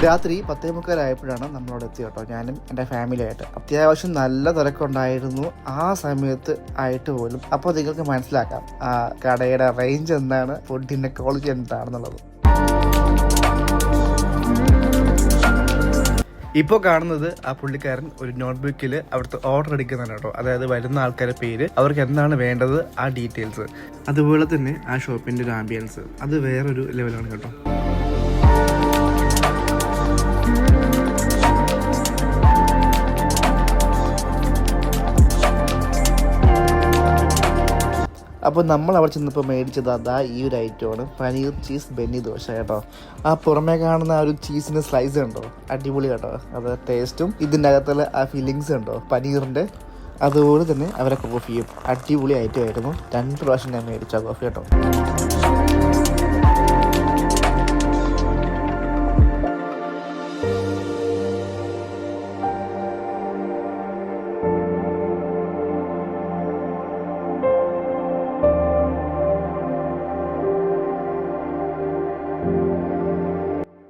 രാത്രി 10:45 നമ്മളവിടെ എത്തി കേട്ടോ, ഞാനും എൻ്റെ ഫാമിലി ആയിട്ട്. അത്യാവശ്യം നല്ല തിരക്കുണ്ടായിരുന്നു ആ സമയത്ത് ആയിട്ട് പോലും. അപ്പോൾ നിങ്ങൾക്ക് മനസ്സിലാക്കാം ആ കടയുടെ റേഞ്ച് എന്താണ്, ഫുഡിൻ്റെ ക്വാളിറ്റി എന്താണെന്നുള്ളത്. ഇപ്പോൾ കാണുന്നത് ആ പുള്ളിക്കാരൻ ഒരു നോട്ട്ബുക്കിൽ അവിടുത്തെ ഓർഡർ എടുക്കുന്നതാണ് കേട്ടോ. അതായത് വരുന്ന ആൾക്കാരുടെ പേര്, അവർക്ക് എന്താണ് വേണ്ടത്, ആ ഡീറ്റെയിൽസ്, അതുപോലെ തന്നെ ആ ഷോപ്പിൻ്റെ ഒരു ആംബിയൻസ്, അത് വേറൊരു ലെവലാണ് കേട്ടോ. അപ്പോൾ നമ്മൾ അവിടെ ചെന്നപ്പോൾ മേടിച്ചത് അതാ ഈ ഒരു ഐറ്റമാണ്, പനീർ ചീസ് ബെന്നി ദോശ കേട്ടോ. ആ പുറമേ കാണുന്ന ആ ഒരു ചീസിൻ്റെ സ്ലൈസ് ഉണ്ടോ, അടിപൊളി കേട്ടോ. അത് ടേസ്റ്റും ഇതിൻ്റെ അകത്തുള്ള ആ ഫീലിങ്സ് ഉണ്ടോ പനീറിൻ്റെ, അതുപോലെ തന്നെ അവരെ കോഫിയും അടിപൊളി ഐറ്റം ആയിരുന്നു. 2 പ്രാവശ്യം ഞാൻ മേടിച്ച കോഫി കേട്ടോ.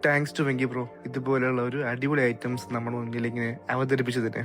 താങ്ക്സ് ടു വെങ്കി ബ്രോ, ഇതുപോലെയുള്ള ഒരു അടിപൊളി ഐറ്റംസ് നമ്മുടെ മുന്നിൽ ഇങ്ങനെ അവതരിപ്പിച്ചതിന്.